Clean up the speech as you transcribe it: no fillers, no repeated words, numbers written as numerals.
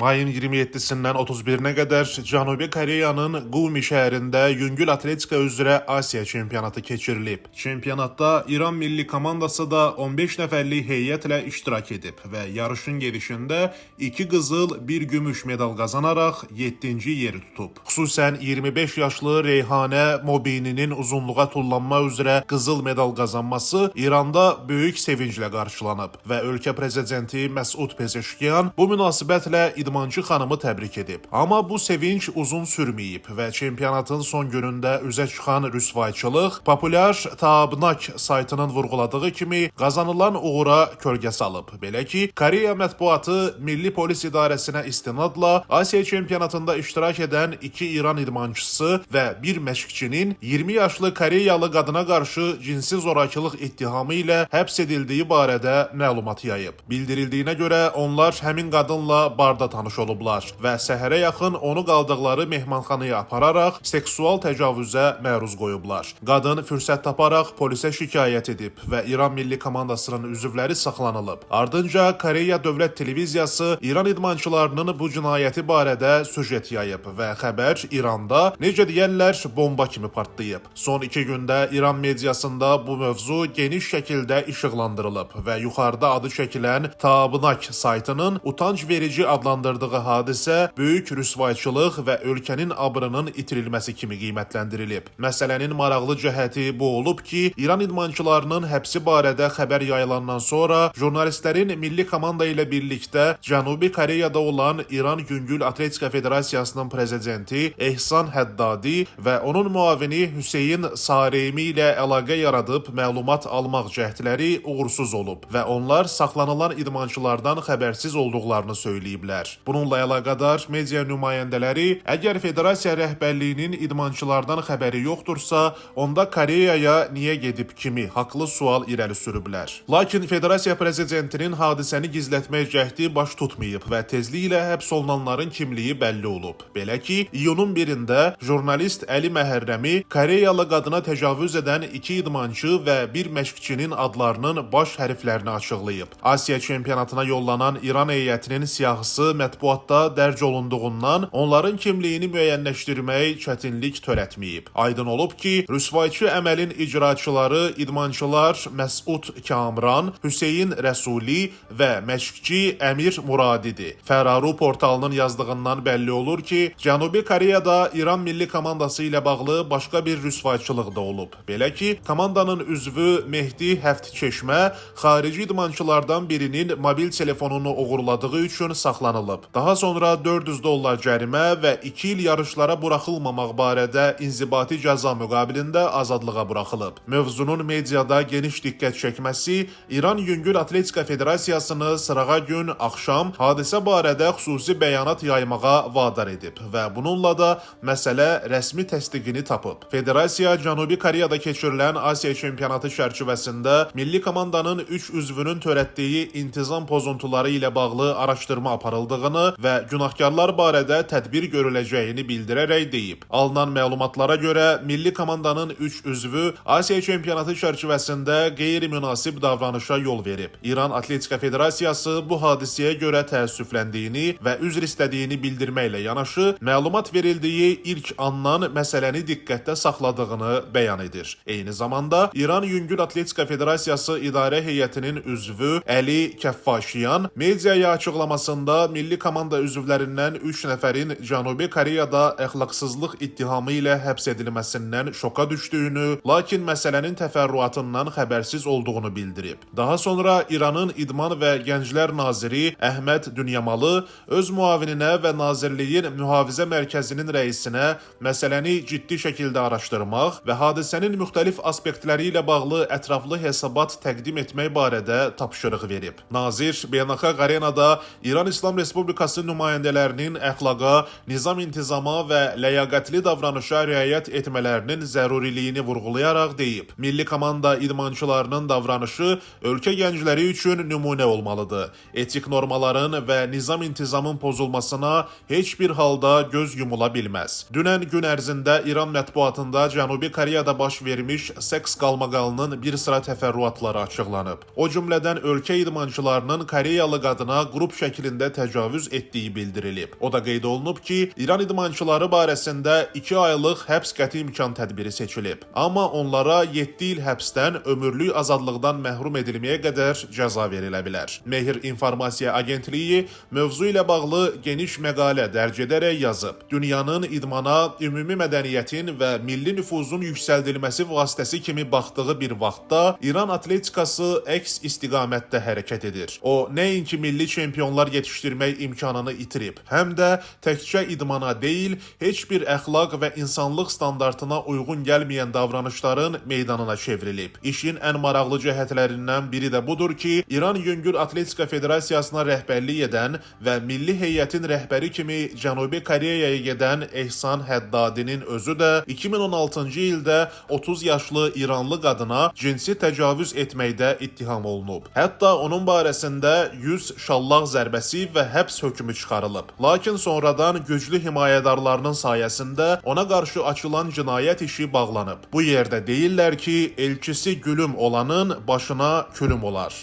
Mayın 27-sindən 31-nə qədər Cənubi Koreyanın Qumi şəhərində yüngül atletika üzrə Asiya çempionatı keçirilib. Çempionatda İran milli komandası da 15 nəfərlik heyətlə iştirak edib və yarışın gedişində 2 qızıl, 1 gümüş medal qazanaraq 7-ci yeri tutub. Xüsusən 25 yaşlı Reyhanə Mobininin uzunluğa tullanma üzrə qızıl medal qazanması İranda böyük sevinclə qarşılanıb və ölkə prezidenti Məsud Pezeşkiyan bu münasibətlə idmançı xanımı təbrik edib. Amma bu sevinç uzun sürməyib və çempionatın son günündə üzə çıxan rüsvayçılıq populyar Taabnak saytının vurğuladığı kimi qazanılan uğura kölgə salıb. Belə ki, Koreya mətbuatı Milli Polis İdarəsinə istinadla Asiya çempionatında iştirak edən 2 İran idmançısı və 1 məşqçinin 20 yaşlı Koreyalı qadına qarşı cinsi zorakılıq ittihamı ilə həbs edildiyi barədə məlumat yayıb. Bildirildiyinə görə onlar həmin qadınla barda tanış olublar və səhərə yaxın onu qaldıqları mehmanxanaya apararaq seksual təcavüzə məruz qoyublar. Qadın fürsət taparaq polisə şikayət edib və İran milli komandasının üzvləri saxlanılıb. Ardınca Koreya Dövlət Televiziyası İran idmançılarının bu cinayəti barədə süjet yayıb və xəbər İranda, necə deyərlər, bomba kimi partlayıb. Son 2 gündə İran mediasında bu mövzu geniş şəkildə işıqlandırılıb və yuxarıda adı çəkilən Taabnak saytının utanc verici adlandırdığı hadisə böyük rüsvayçılıq və ölkənin abrının itirilməsi kimi qiymətləndirilib. Məsələnin maraqlı cəhəti bu olub ki, İran idmançılarının həbsi barədə xəbər yayılandan sonra jurnalistlərin milli komanda ilə birlikdə Cənubi Koreyada olan İran Yüngül Atletika Federasiyasının prezidenti Ehsan Həddadi və onun müavini Hüseyin Saremi ilə əlaqə yaradıb məlumat almaq cəhdləri uğursuz olub və onlar saxlanılan idmançılardan xəbərsiz olduqlarını söyləyiblər. Bununla əlaqədar media nümayəndələri əgər federasiya rəhbərliyinin idmançılardan xəbəri yoxdursa, onda Koreyaya niyə gedib kimi haqlı sual irəli sürüblər. Lakin federasiya prezidentinin hadisəni gizlətmək cəhdi baş tutmayıb və tezliklə həbs olunanların kimliyi bəlli olub. Belə ki, iyunun 1-də jurnalist Əli Məhərrəmi Koreyalı qadına təcavüz edən 2 idmançı və 1 məşqçinin adlarının baş hərflərini açıqlayıb. Asiya çempionatına yollanan İran heyətinin siyahısı mətbuatda dərc olunduğundan onların kimliyini müəyyənləşdirmək çətinlik törətməyib. Aydın olub ki, rüsvayçı əməlin icraçıları idmançılar Məsud Kamran, Hüseyin Rəsuli və məşqçi Əmir Muradidir. Fəraru portalının yazdığından bəlli olur ki, Cənubi Koreyada İran milli komandası ilə bağlı başqa bir rüsvayçılıq da olub. Belə ki, komandanın üzvü Mehdi Həftçeşmə xarici idmançılardan birinin mobil telefonunu uğurladığı üçün saxlanılıb. Daha sonra $400 cərimə və 2 il yarışlara buraxılmamaq barədə inzibati cəza müqabilində azadlığa buraxılıb. Mövzunun mediada geniş diqqət çəkməsi İran Yüngül Atletika Federasiyasını sırağa gün axşam hadisə barədə xüsusi bəyanat yaymağa vadar edib və bununla da məsələ rəsmi təsdiqini tapıb. Federasiya Cənubi Koreyada keçirilən Asiya çempionatı çərçivəsində milli komandanın 3 üzvünün törətdiyi intizam pozuntuları ilə bağlı araşdırma aparıldığını və günahkarlar barədə tədbir görüləcəyini bildirərək deyib. Alınan məlumatlara görə milli komandanın 3 üzvü Asiya çempionatı çərçivəsində qeyri-münasib davranışa yol verib. İran Atletika Federasiyası bu hadisəyə görə təəssüfləndiyini və üzr istədiyini bildirməklə yanaşı, məlumat verildiyi ilk andan məsələni diqqətdə saxladığını bəyan edir. Eyni zamanda İran Yüngül Atletika Federasiyası İdarə Heyətinin üzvü Əli Kəffaşiyan mediaya açıqlamasında milli komanda üzvlərindən 3 nəfərin Cənubi Koreyada əxlaqsızlıq ittihamı ilə həbs edilməsindən şoka düşdüyünü, lakin məsələnin təfərrüatından xəbərsiz olduğunu bildirib. Daha sonra İranın İdman və Gənclər Naziri Əhməd Dünyamalı öz müavininə və Nazirliyin Mühafizə Mərkəzinin rəisinə məsələni ciddi şəkildə araşdırmaq və hadisənin müxtəlif aspektləri ilə bağlı ətraflı hesabat təqdim etmək barədə tapşırıq verib. Nazir beynəlxalq arenada İran İslam Respublikası Respublikası nümayəndələrinin əxlaqa, nizam-intizama və ləyaqətli davranışa riayət etmələrinin zəruriliyini vurğulayaraq deyib. Milli komanda idmançılarının davranışı ölkə gəncləri üçün nümunə olmalıdır. Etik normaların və nizam-intizamın pozulmasına heç bir halda göz yumula bilməz. Dünən gün ərzində İran mətbuatında Cənubi Koreyada baş vermiş seks qalmaqalının bir sıra təfərrüatları açıqlanıb. O cümlədən ölkə idmançılarının Koreyalı qadına qrup şəklində təcavüz etdiyi bildirilib. O da qeyd olunub ki, İran idmançıları barəsində 2 aylıq həbs qəti imkan tədbiri seçilib. Amma onlara 7 il həbsdən ömürlük azadlıqdan məhrum edilməyə qədər cəza verilə bilər. Mehr İnformasiya Agentliyi mövzu ilə bağlı geniş məqalə dərc edərək yazıb. Dünyanın idmana, ümumi mədəniyyətin və milli nüfuzun yüksəldilməsi vasitəsi kimi baxdığı bir vaxtda İran atletikası əks istiqamətdə hərəkət edir. O, nəinki milli çempionlar yetişdirmək imkanını itirib, həm də təkcə idmana deyil, heç bir əxlaq və insanlıq standartına uyğun gəlməyən davranışların meydanına çevrilib. İşin ən maraqlı cəhətlərindən biri də budur ki, İran Yüngül Atletika Federasiyasına rəhbərlik edən və milli heyətin rəhbəri kimi Cənubi Koreyaya gedən Ehsan Həddadinin özü də 2016-cı ildə 30 yaşlı İranlı qadına cinsi təcavüz etməkdə ittiham olunub. Hətta onun barəsində 100 şallaq zərbəsi və həbs hökmü çıxarılıb. Lakin sonradan güclü himayədarlarının sayəsində ona qarşı açılan cinayət işi bağlanıb. Bu yerdə deyirlər ki, elçisi gülüm olanın başına külüm olar.